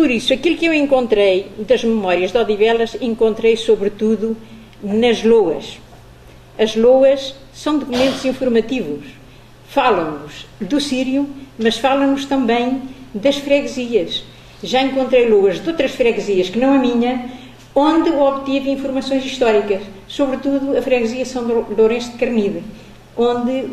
por isso, aquilo que eu encontrei das memórias de Odivelas, encontrei sobretudo nas loas. As loas são documentos informativos. Falam-nos do Sírio, mas falam-nos também das freguesias. Já encontrei loas de outras freguesias que não a minha, onde obtive informações históricas, sobretudo a freguesia São Lourenço de Carnide, onde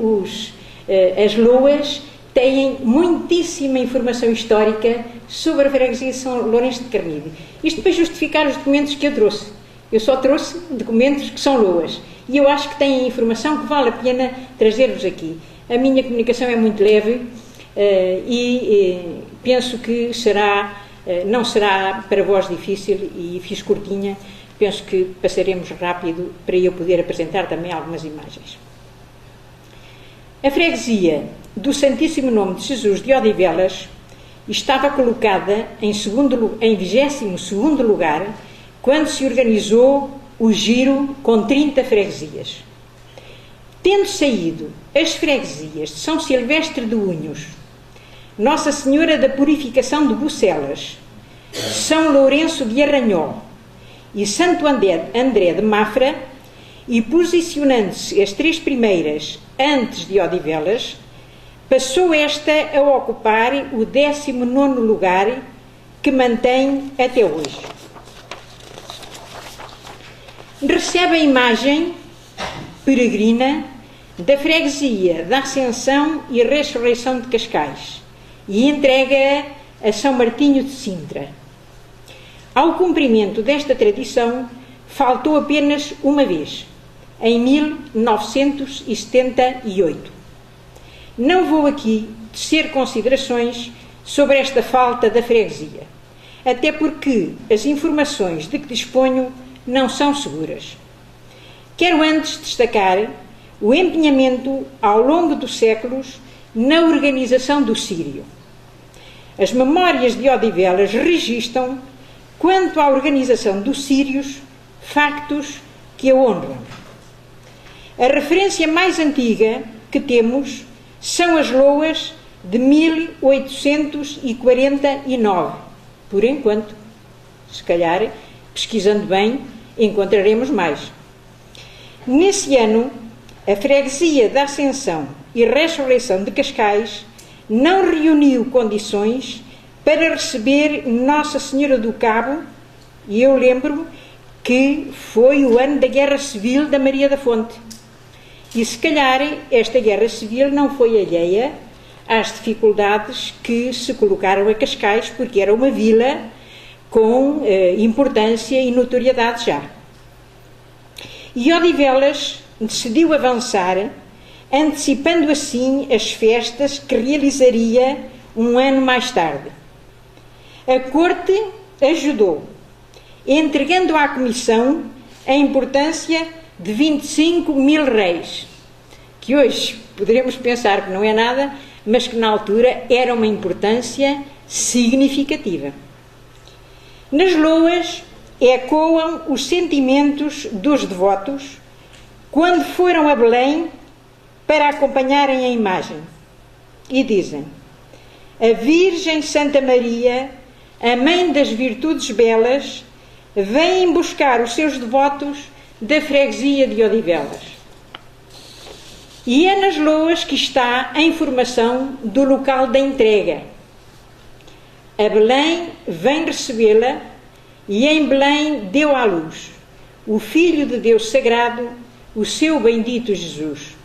as loas têm muitíssima informação histórica sobre a freguesia São Lourenço de Carnide. Isto para justificar os documentos que eu trouxe. Eu só trouxe documentos que são loas. E eu acho que têm informação que vale a pena trazer-vos aqui. A minha comunicação é muito leve e penso que não será para vós difícil, e fiz curtinha. Penso que passaremos rápido para eu poder apresentar também algumas imagens. A freguesia do Santíssimo Nome de Jesus de Odivelas estava colocada em 22º lugar quando se organizou o giro com 30 freguesias. Tendo saído as freguesias de São Silvestre de Unhos, Nossa Senhora da Purificação de Bucelas, São Lourenço de Arranhol e Santo André de Mafra, e posicionando-se as 3 primeiras antes de Odivelas, passou esta a ocupar o 19º lugar, que mantém até hoje. Recebe a imagem peregrina da freguesia da Ascensão e Ressurreição de Cascais e entrega-a a São Martinho de Sintra. Ao cumprimento desta tradição, faltou apenas uma vez, em 1978. Não vou aqui tecer considerações sobre esta falta da freguesia, até porque as informações de que disponho não são seguras. Quero antes destacar o empenhamento ao longo dos séculos na organização do Sírio. As memórias de Odivelas registam, quanto à organização dos sírios, factos que a honram. A referência mais antiga que temos são as loas de 1849, por enquanto. Se calhar, pesquisando bem, encontraremos mais. Nesse ano, a freguesia da Ascensão e Ressurreição de Cascais não reuniu condições para receber Nossa Senhora do Cabo, e eu lembro-me que foi o ano da Guerra Civil da Maria da Fonte. E se calhar esta Guerra Civil não foi alheia às dificuldades que se colocaram a Cascais, porque era uma vila com importância e notoriedade já. E Odivelas decidiu avançar, antecipando assim as festas que realizaria um ano mais tarde. A corte ajudou, entregando à comissão a importância de 25.000 réis, que hoje poderemos pensar que não é nada, mas que na altura era uma importância significativa. Nas loas ecoam os sentimentos dos devotos quando foram a Belém para acompanharem a imagem, e dizem: a Virgem Santa Maria, a Mãe das Virtudes Belas, vem buscar os seus devotos da freguesia de Odivelas. E é nas loas que está a informação do local da entrega. A Belém vem recebê-la, e em Belém deu à luz o Filho de Deus Sagrado, o seu bendito Jesus.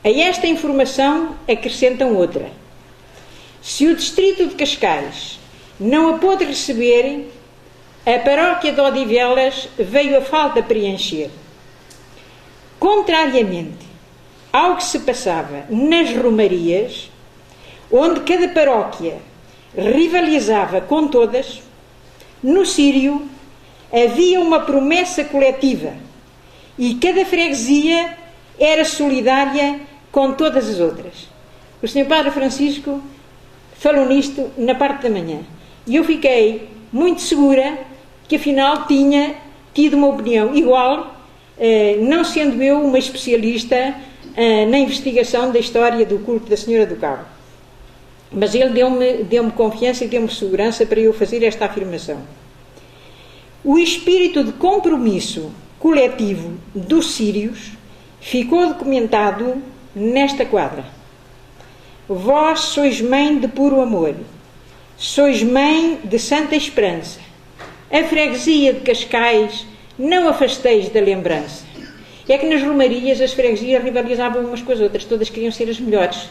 A esta informação acrescentam outra. Se o distrito de Cascais não a pôde receber, a paróquia de Odivelas veio a falta preencher. Contrariamente ao que se passava nas romarias, onde cada paróquia rivalizava com todas, no Sírio havia uma promessa coletiva e cada freguesia era solidária com todas as outras. O Sr. Padre Francisco falou nisto na parte da manhã e eu fiquei muito segura que afinal tinha tido uma opinião igual, não sendo eu uma especialista na investigação da história do culto da Senhora do Cabo. mas ele deu-me confiança e deu-me segurança para eu fazer esta afirmação. O espírito de compromisso coletivo dos sírios ficou documentado nesta quadra. Vós sois mãe de puro amor, sois mãe de santa esperança. A freguesia de Cascais não afasteis da lembrança. É que nas romarias as freguesias rivalizavam umas com as outras, todas queriam ser as melhores.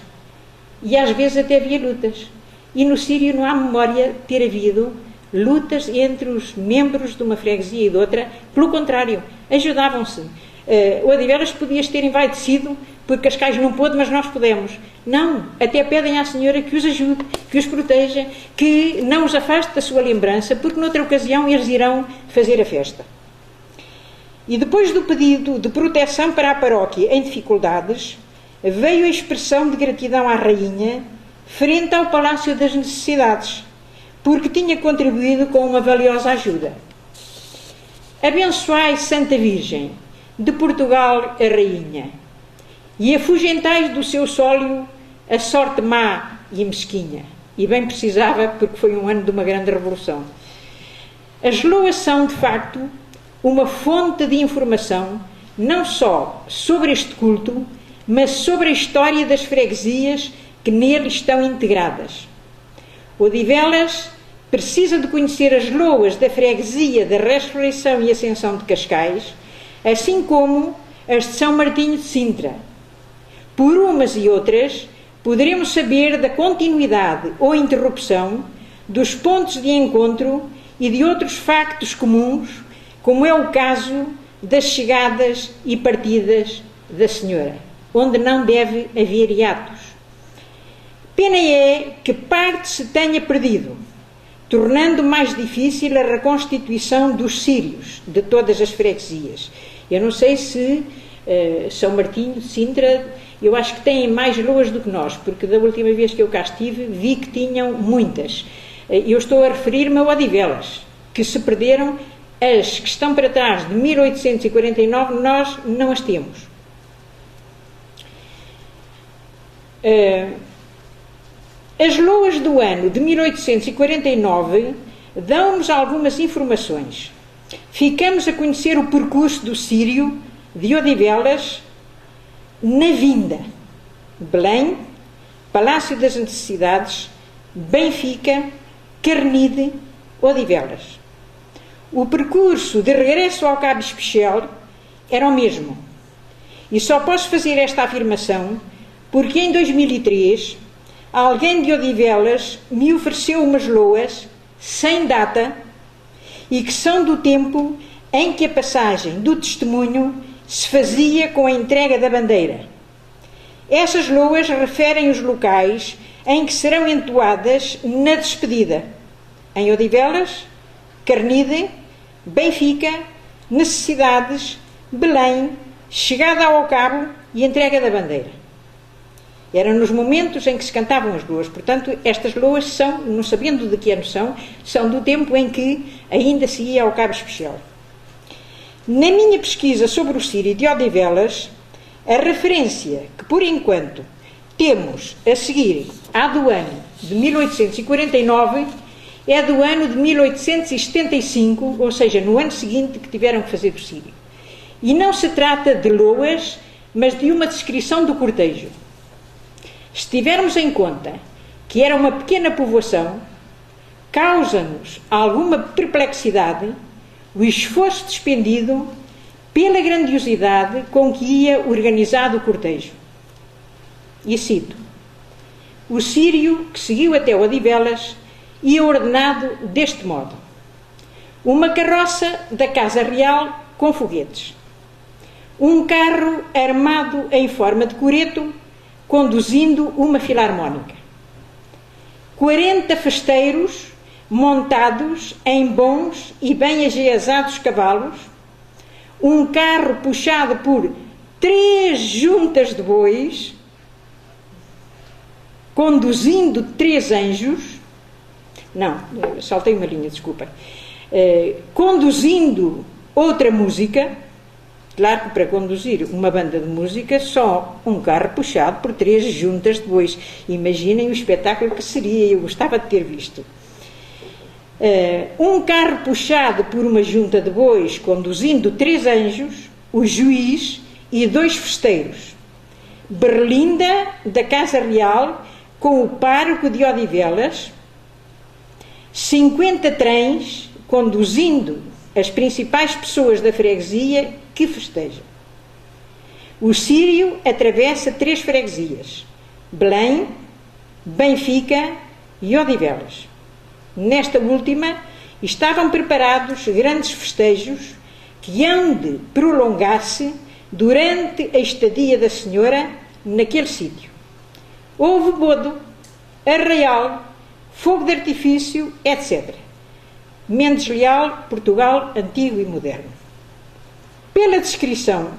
E às vezes até havia lutas. E no Sírio não há memória de ter havido lutas entre os membros de uma freguesia e de outra. Pelo contrário, ajudavam-se. Odivelas podias ter envaidecido porque Cascais não pôde, mas nós podemos. Não, até pedem à senhora que os ajude, que os proteja, que não os afaste da sua lembrança, porque noutra ocasião eles irão fazer a festa. E depois do pedido de proteção para a paróquia em dificuldades, veio a expressão de gratidão à rainha frente ao Palácio das Necessidades, porque tinha contribuído com uma valiosa ajuda. Abençoai Santa Virgem, de Portugal a rainha, e afugentais do seu sólio a sorte má e mesquinha. E bem precisava, porque foi um ano de uma grande revolução. As loas são, de facto, uma fonte de informação, não só sobre este culto, mas sobre a história das freguesias que nele estão integradas. Odivelas precisa de conhecer as loas da freguesia da Ressurreição e Ascensão de Cascais, assim como as de São Martinho de Sintra. Por umas e outras, poderemos saber da continuidade ou interrupção dos pontos de encontro e de outros factos comuns, como é o caso das chegadas e partidas da Senhora, onde não deve haver hiatos. Pena é que parte se tenha perdido, tornando mais difícil a reconstituição dos sírios de todas as freguesias. Eu não sei se São Martinho, Sintra, eu acho que têm mais loas do que nós, porque da última vez que eu cá estive vi que tinham muitas. Eu estou a referir-me a Odivelas, que se perderam. As que estão para trás de 1849, nós não as temos. As loas do ano de 1849 dão-nos algumas informações. Ficamos a conhecer o percurso do Sírio de Odivelas na vinda. Belém, Palácio das Necessidades, Benfica, Carnide, Odivelas. O percurso de regresso ao Cabo Especial era o mesmo. E só posso fazer esta afirmação porque em 2003 alguém de Odivelas me ofereceu umas loas sem data e que são do tempo em que a passagem do testemunho se fazia com a entrega da bandeira. Essas loas referem os locais em que serão entoadas na despedida. Em Odivelas, Carnide, Benfica, Necessidades, Belém, chegada ao Cabo e entrega da bandeira. Eram nos momentos em que se cantavam as loas. Portanto, estas loas são, não sabendo de que ano são do tempo em que ainda se ia ao Cabo Especial. Na minha pesquisa sobre o Sírio de Odivelas, a referência que, por enquanto, temos a seguir à do ano de 1849 é do ano de 1875, ou seja, no ano seguinte que tiveram que fazer do Sírio. E não se trata de loas, mas de uma descrição do cortejo. Se tivermos em conta que era uma pequena povoação, causa-nos alguma perplexidade o esforço despendido pela grandiosidade com que ia organizado o cortejo. E cito: o Sírio que seguiu até Odivelas ia ordenado deste modo: uma carroça da Casa Real com foguetes, um carro armado em forma de coreto conduzindo uma filarmónica, 40 festeiros montados em bons e bem ajeazados cavalos, um carro puxado por 3 juntas de bois, conduzindo 3 anjos, não, saltei uma linha, desculpa, conduzindo outra música, Claro que para conduzir uma banda de música, só um carro puxado por 3 juntas de bois. Imaginem o espetáculo que seria, eu gostava de ter visto. Um carro puxado por uma junta de bois, conduzindo 3 anjos, o juiz e 2 festeiros. Berlinda, da Casa Real, com o pároco de Odivelas, 50 trens, conduzindo as principais pessoas da freguesia que festejam. O Círio atravessa 3 freguesias: Belém, Benfica e Odivelas. Nesta última, estavam preparados grandes festejos que hão de prolongar-se durante a estadia da senhora naquele sítio. Houve bodo, arraial, fogo de artifício, etc. Mendes Leal, Portugal Antigo e Moderno. Pela descrição,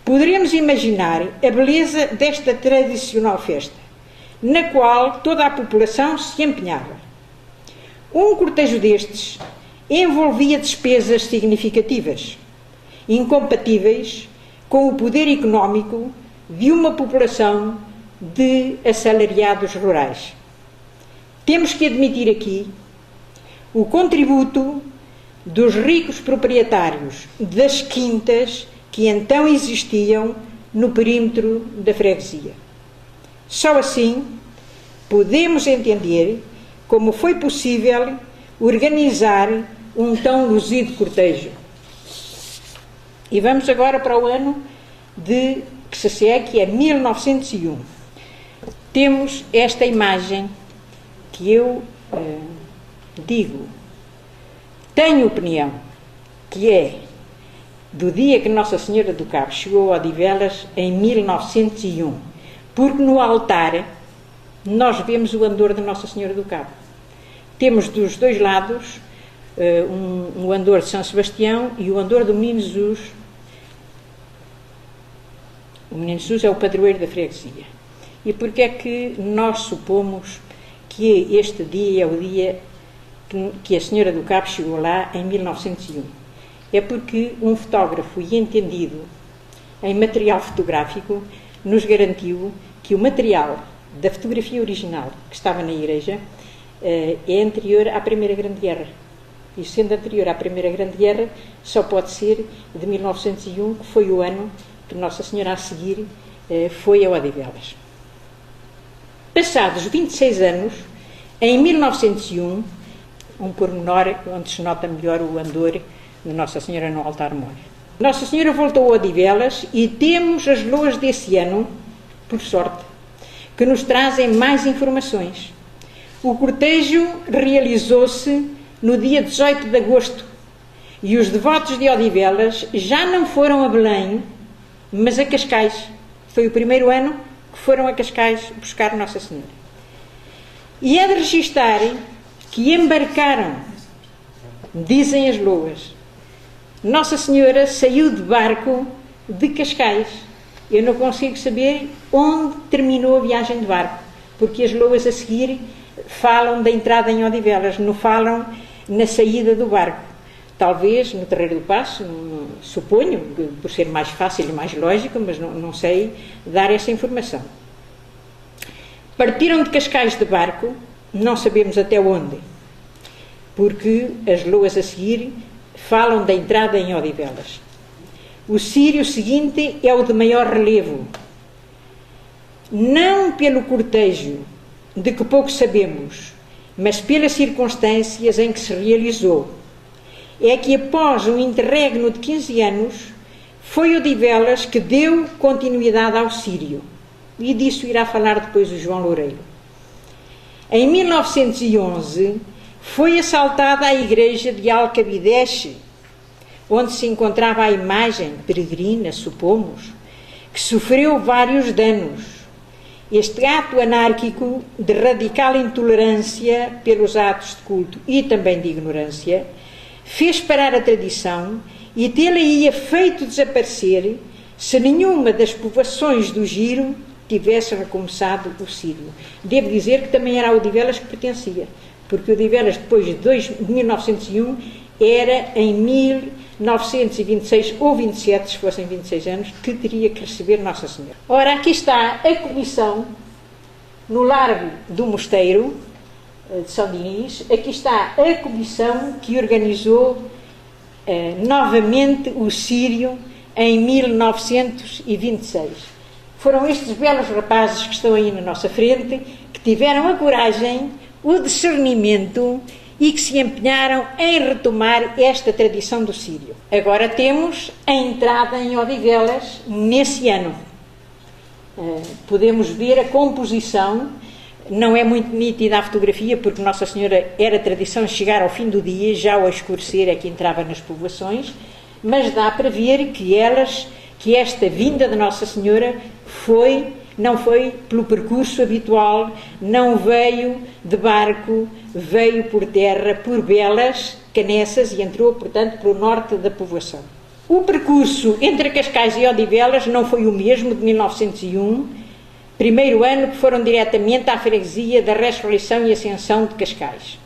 poderemos imaginar a beleza desta tradicional festa, na qual toda a população se empenhava. Um cortejo destes envolvia despesas significativas, incompatíveis com o poder económico de uma população de assalariados rurais. Temos que admitir aqui o contributo dos ricos proprietários das quintas que então existiam no perímetro da freguesia. Só assim podemos entender como foi possível organizar um tão luzido cortejo. E vamos agora para o ano que se segue, que é 1901. Temos esta imagem que eu tenho opinião, que é do dia que Nossa Senhora do Cabo chegou a Odivelas em 1901, porque no altar nós vemos o andor de Nossa Senhora do Cabo. Temos dos 2 lados o andor de São Sebastião e o andor do Menino Jesus. O Menino Jesus é o padroeiro da freguesia. E porque é que nós supomos que este dia é o dia que a Senhora do Cabo chegou lá em 1901? É porque um fotógrafo e entendido em material fotográfico nos garantiu que o material da fotografia original que estava na igreja é anterior à Primeira Grande Guerra. E sendo anterior à Primeira Grande Guerra, só pode ser de 1901, que foi o ano que Nossa Senhora a seguir foi a Odivelas. Passados 26 anos, em 1901, um pormenor onde se nota melhor o andor de Nossa Senhora no altar-mor. Nossa Senhora voltou a Odivelas e temos as loas desse ano, por sorte, que nos trazem mais informações. O cortejo realizou-se no dia 18 de agosto e os devotos de Odivelas já não foram a Belém, mas a Cascais. Foi o primeiro ano que foram a Cascais buscar Nossa Senhora. E é de registar que embarcaram, dizem as loas, Nossa Senhora saiu de barco de Cascais. Eu não consigo saber onde terminou a viagem de barco, porque as loas a seguir falam da entrada em Odivelas, não falam na saída do barco. Talvez no Terreiro do Paço, suponho, por ser mais fácil e mais lógico, mas não sei dar essa informação. Partiram de Cascais de barco, não sabemos até onde, porque as loas a seguir falam da entrada em Odivelas. O círio seguinte é o de maior relevo, não pelo cortejo, de que pouco sabemos, mas pelas circunstâncias em que se realizou. É que após um interregno de 15 anos, foi Odivelas que deu continuidade ao círio, e disso irá falar depois o João Loureiro. Em 1911, foi assaltada a igreja de Alcabideche, onde se encontrava a imagem peregrina, supomos, que sofreu vários danos. Este ato anárquico de radical intolerância pelos atos de culto e também de ignorância fez parar a tradição e tê-la ia feito desaparecer se nenhuma das povoações do Giro tivesse recomeçado o círio. Devo dizer que também era a Odivelas que pertencia, porque Odivelas, depois de 1901, era em 1926 ou 27, se fossem 26 anos, que teria que receber Nossa Senhora. Ora, aqui está a comissão, no Largo do Mosteiro de São Dinis, aqui está a comissão que organizou novamente o Sírio em 1926. Foram estes belos rapazes que estão aí na nossa frente, que tiveram a coragem, o discernimento e que se empenharam em retomar esta tradição do Sírio. Agora temos a entrada em Odivelas nesse ano. Podemos ver a composição, não é muito nítida a fotografia, porque Nossa Senhora era tradição chegar ao fim do dia, já ao escurecer é que entrava nas povoações, mas dá para ver que esta vinda de Nossa Senhora não foi pelo percurso habitual, não veio de barco, veio por terra, por Belas, Canessas, e entrou, portanto, para o norte da povoação. O percurso entre Cascais e Odivelas não foi o mesmo de 1901, primeiro ano que foram diretamente à freguesia da Ressurreição e Ascensão de Cascais.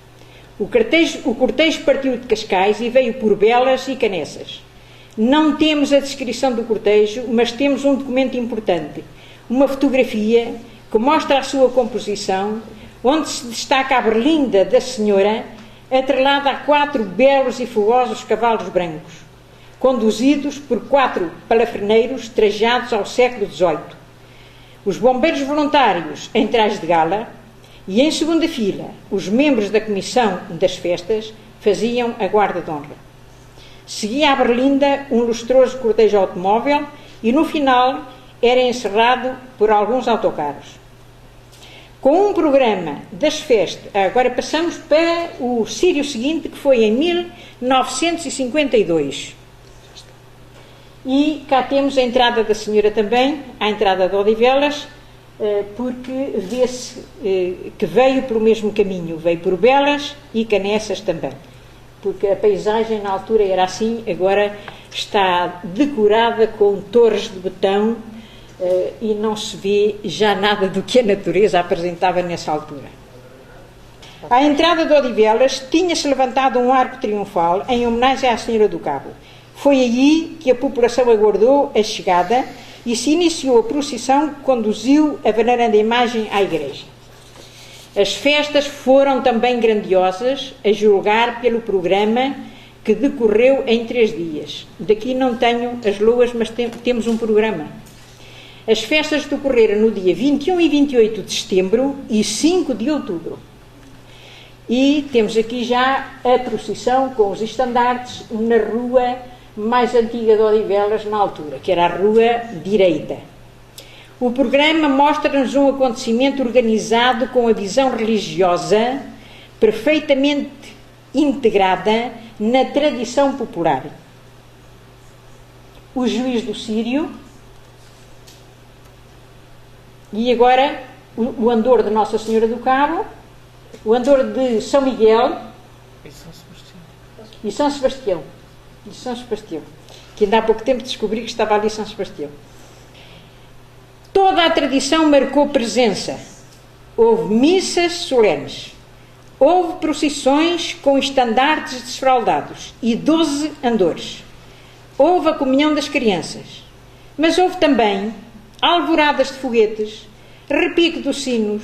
O cortejo partiu de Cascais e veio por Belas e Canessas. Não temos a descrição do cortejo, mas temos um documento importante, uma fotografia que mostra a sua composição, onde se destaca a berlinda da Senhora, atrelada a 4 belos e fogosos cavalos brancos, conduzidos por 4 palafreneiros trajados ao século XVIII. Os bombeiros voluntários em traje de gala e, em segunda fila, os membros da comissão das festas faziam a guarda de honra. Seguia a berlinda um lustroso cortejo automóvel e, no final, era encerrado por alguns autocarros. Com um programa das festas, agora passamos para o Sírio seguinte, que foi em 1952. E cá temos a entrada da Senhora também, a entrada de Odivelas, porque vê-se que veio pelo mesmo caminho, veio por Belas e Canessas também, porque a paisagem na altura era assim, agora está decorada com torres de betão e não se vê já nada do que a natureza apresentava nessa altura. À entrada de Odivelas tinha-se levantado um arco triunfal em homenagem à Senhora do Cabo. Foi aí que a população aguardou a chegada e se iniciou a procissão que conduziu a veneranda imagem à igreja. As festas foram também grandiosas, a julgar pelo programa que decorreu em 3 dias. Daqui não tenho as luas, mas temos um programa. As festas decorreram no dia 21 e 28 de setembro e 5 de outubro. E temos aqui já a procissão com os estandartes na rua mais antiga de Odivelas na altura, que era a Rua Direita. O programa mostra-nos um acontecimento organizado com a visão religiosa perfeitamente integrada na tradição popular. O juiz do Sírio e agora o andor de Nossa Senhora do Cabo, o andor de São Miguel e São Sebastião. De São Sebastião, que ainda há pouco tempo descobri que estava ali São Sebastião. Toda a tradição marcou presença. Houve missas solenes, houve procissões com estandartes desfraldados e 12 andores. Houve a comunhão das crianças, mas houve também alvoradas de foguetes, repique dos sinos,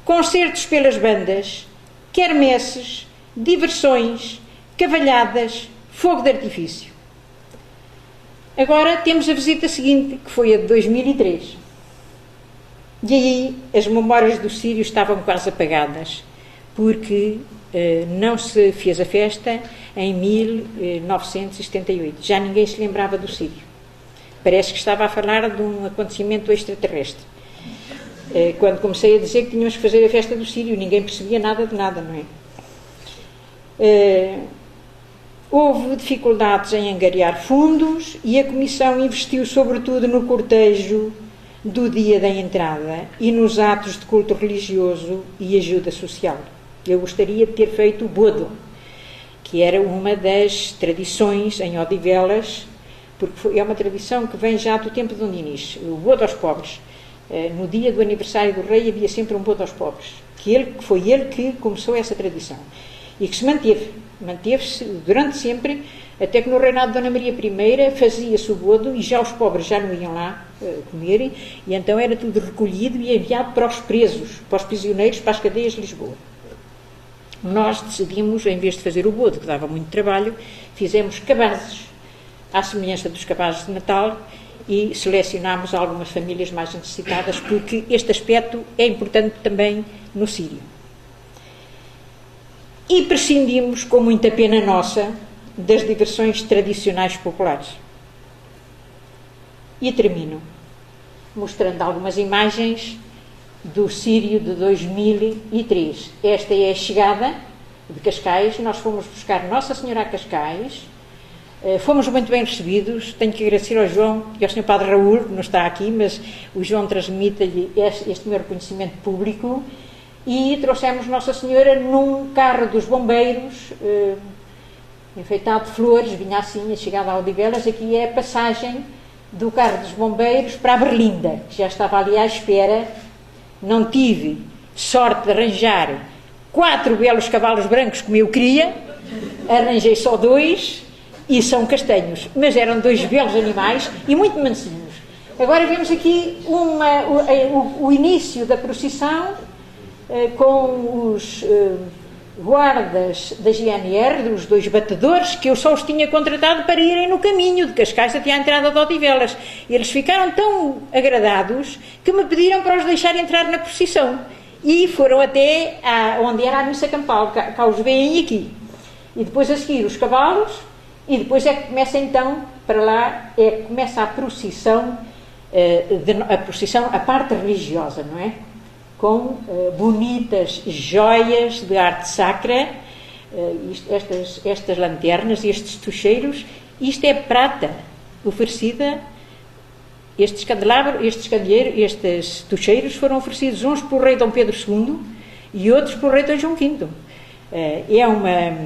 concertos pelas bandas, quermesses, diversões, cavalhadas, fogo de artifício. Agora temos a visita seguinte, que foi a de 2003. E aí as memórias do Sírio estavam quase apagadas, porque não se fez a festa em 1978. Já ninguém se lembrava do Sírio. Parece que estava a falar de um acontecimento extraterrestre. Quando comecei a dizer que tínhamos que fazer a festa do Sírio, ninguém percebia nada de nada, não é? Houve dificuldades em angariar fundos e a Comissão investiu sobretudo no cortejo do dia da entrada e nos atos de culto religioso e ajuda social. Eu gostaria de ter feito o bodo, que era uma das tradições em Odivelas, porque é uma tradição que vem já do tempo de Dom Dinis, o bodo aos pobres. No dia do aniversário do rei havia sempre um bodo aos pobres, que foi ele que começou essa tradição e que se manteve. manteve-se durante sempre, até que no reinado de Dona Maria I fazia-se o bodo e já os pobres já não iam lá comerem, e então era tudo recolhido e enviado para os presos, para os prisioneiros, para as cadeias de Lisboa. Nós decidimos, em vez de fazer o bodo, que dava muito trabalho, fizemos cabazes, à semelhança dos cabazes de Natal, e selecionámos algumas famílias mais necessitadas, porque este aspecto é importante também no Sírio. E prescindimos, com muita pena nossa, das diversões tradicionais populares. E termino mostrando algumas imagens do Sírio de 2003. Esta é a chegada de Cascais. Nós fomos buscar Nossa Senhora a Cascais. Fomos muito bem recebidos. Tenho que agradecer ao João e ao Sr. Padre Raul, que não está aqui, mas o João transmite-lhe este meu reconhecimento público. E trouxemos Nossa Senhora num carro dos bombeiros, enfeitado de flores, vinha assim, a chegada a Odivelas. Aqui é a passagem do carro dos bombeiros para a Berlinda, que já estava ali à espera. Não tive sorte de arranjar 4 belos cavalos brancos como eu queria, arranjei só 2 e são castanhos, mas eram 2 belos animais e muito mansinhos. Agora vemos aqui o início da procissão com os guardas da GNR, os 2 batedores, que eu só os tinha contratado para irem no caminho de Cascais até à entrada de Odivelas. Eles ficaram tão agradados que me pediram para os deixar entrar na procissão. E foram até onde era a missa campal, cá os veem aqui. E depois a seguir os cavalos, e depois é que começa então, para lá, é que começa a procissão, a parte religiosa, não é? Com bonitas joias de arte sacra, estas lanternas, estes tocheiros. Isto é prata oferecida, estes candelabros, estes tocheiros foram oferecidos uns pelo rei Dom Pedro II e outros pelo rei Dom João V. É uma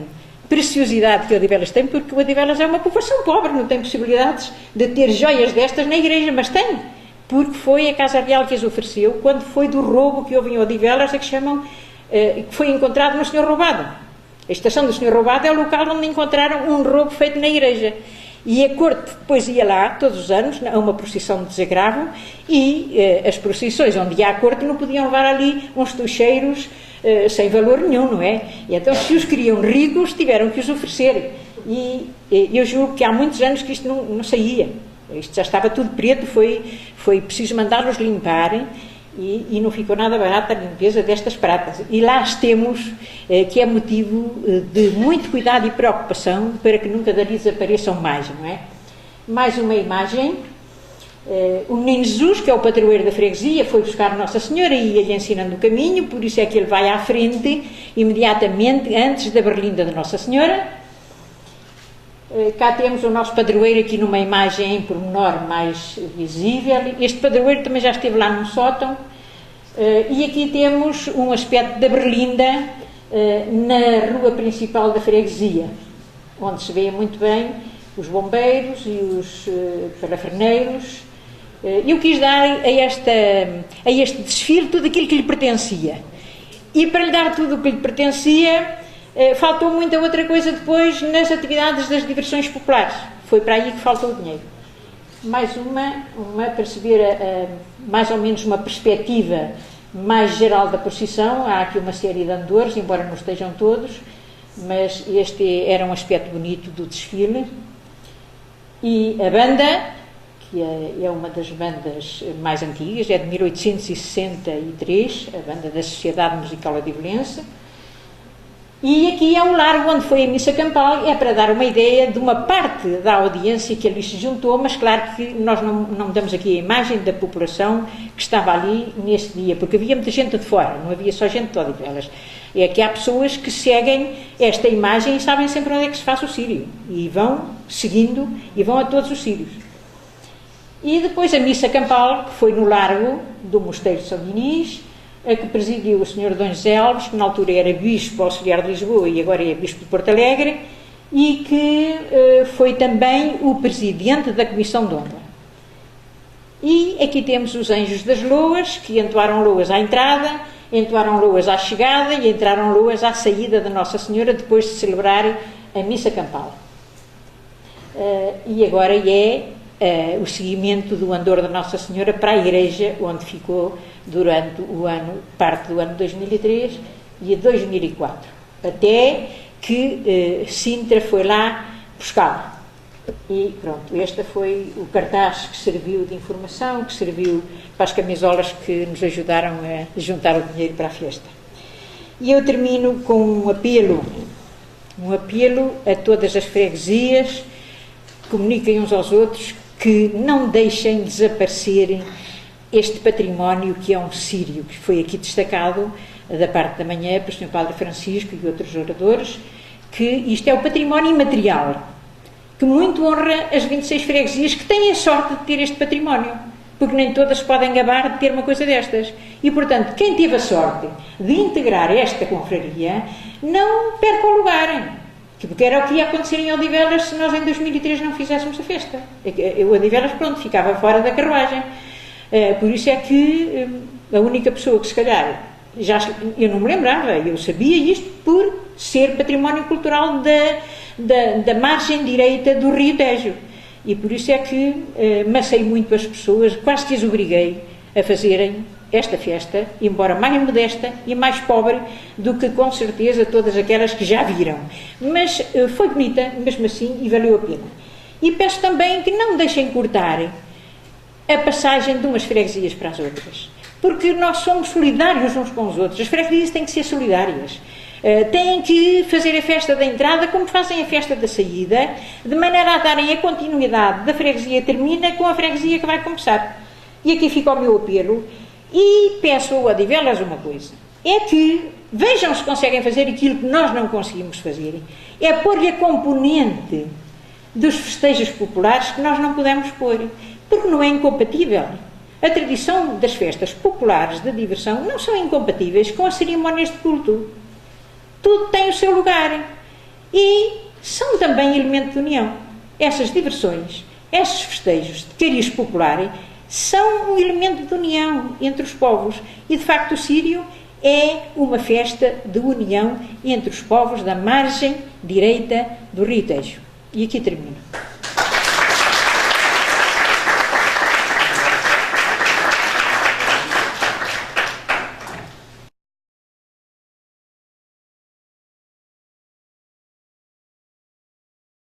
preciosidade que Odivelas tem, porque Odivelas é uma população pobre, não tem possibilidades de ter joias destas na igreja, mas tem, porque foi a Casa Real que as ofereceu, quando foi do roubo que houve em Odivelas, que chamam, que foi encontrado no Senhor Roubado. A estação do Senhor Roubado é o local onde encontraram um roubo feito na igreja. E a corte depois ia lá, todos os anos, a uma procissão de desagravo, e as procissões onde ia a corte não podiam levar ali uns tocheiros sem valor nenhum, não é? E então, se os queriam ricos, tiveram que os oferecer. E eu julgo que há muitos anos que isto não saía. Isto já estava tudo preto, foi preciso mandá-los limparem, e não ficou nada barata a limpeza destas pratas. E lá as temos, que é motivo de muito cuidado e preocupação para que nunca dali desapareçam mais, não é? Mais uma imagem. O menino Jesus, que é o padroeiro da freguesia, foi buscar Nossa Senhora e ia-lhe ensinando o caminho, por isso é que ele vai à frente, imediatamente antes da berlinda de Nossa Senhora. Cá temos o nosso padroeiro aqui numa imagem em pormenor mais visível. Este padroeiro também já esteve lá num sótão. E aqui temos um aspecto da berlinda na rua principal da freguesia, onde se vê muito bem os bombeiros e os paraferneiros. Eu quis dar a este desfile tudo aquilo que lhe pertencia. E para lhe dar tudo o que lhe pertencia, faltou muita outra coisa depois nas atividades das diversões populares. Foi para aí que faltou o dinheiro. Mais uma para se ver mais ou menos uma perspectiva mais geral da procissão. Há aqui uma série de andores, embora não estejam todos, mas este era um aspecto bonito do desfile. E a banda, que é uma das bandas mais antigas, é de 1863, a banda da Sociedade Musical Odivelense. E aqui é um largo onde foi a missa campal, é para dar uma ideia de uma parte da audiência que ali se juntou, mas claro que nós não damos aqui a imagem da população que estava ali nesse dia, porque havia muita gente de fora, não havia só gente de Odivelas. É que há pessoas que seguem esta imagem e sabem sempre onde é que se faz o sírio, e vão seguindo, e vão a todos os sírios. E depois a missa campal, que foi no largo do Mosteiro de São Dinis, a que presidiu o Sr. Dom José Alves, que na altura era Bispo Auxiliar de Lisboa e agora é Bispo de Porto Alegre, e que foi também o Presidente da Comissão de Honra. E aqui temos os Anjos das Loas, que entoaram loas à entrada. entoaram loas à chegada e entraram loas à saída de Nossa Senhora, depois de celebrar a missa campal. E agora o seguimento do andor de Nossa Senhora para a igreja, onde ficou durante o ano, parte do ano 2003 e 2004, até que Sintra foi lá buscá-la. E pronto, este foi o cartaz que serviu de informação, que serviu para as camisolas que nos ajudaram a juntar o dinheiro para a festa. E eu termino com um apelo a todas as freguesias, comuniquem uns aos outros, que não deixem desaparecer este património que é um sírio, que foi aqui destacado da parte da manhã pelo Sr. Padre Francisco e outros oradores, que isto é o património imaterial, que muito honra as 26 freguesias que têm a sorte de ter este património, porque nem todas podem gabar de ter uma coisa destas. E, portanto, quem teve a sorte de integrar esta confraria, não perca o lugar, porque era o que ia acontecer em Odivelas se nós em 2003 não fizéssemos a festa. O Odivelas, pronto, ficava fora da carruagem. Por isso é que a única pessoa que se calhar, eu não me lembrava, eu sabia isto por ser património cultural da margem direita do Rio Tejo. E por isso é que macei muito as pessoas, quase que as obriguei a fazerem esta festa, embora mais modesta e mais pobre do que com certeza todas aquelas que já viram. Mas foi bonita, mesmo assim, e valeu a pena. E peço também que não deixem cortar a passagem de umas freguesias para as outras, porque nós somos solidários uns com os outros. As freguesias têm que ser solidárias. Têm que fazer a festa da entrada como fazem a festa da saída, de maneira a darem a continuidade da freguesia que termina com a freguesia que vai começar. E aqui fica o meu apelo, e peço a Odivelas uma coisa, é que vejam se conseguem fazer aquilo que nós não conseguimos fazer, é pôr-lhe a componente dos festejos populares que nós não podemos pôr, porque não é incompatível. A tradição das festas populares de diversão não são incompatíveis com as cerimónias de culto. Tudo tem o seu lugar e são também elemento de união. Essas diversões, esses festejos de cariz popular são um elemento de união entre os povos e, de facto, o sírio é uma festa de união entre os povos da margem direita do Rio Tejo. E aqui termino.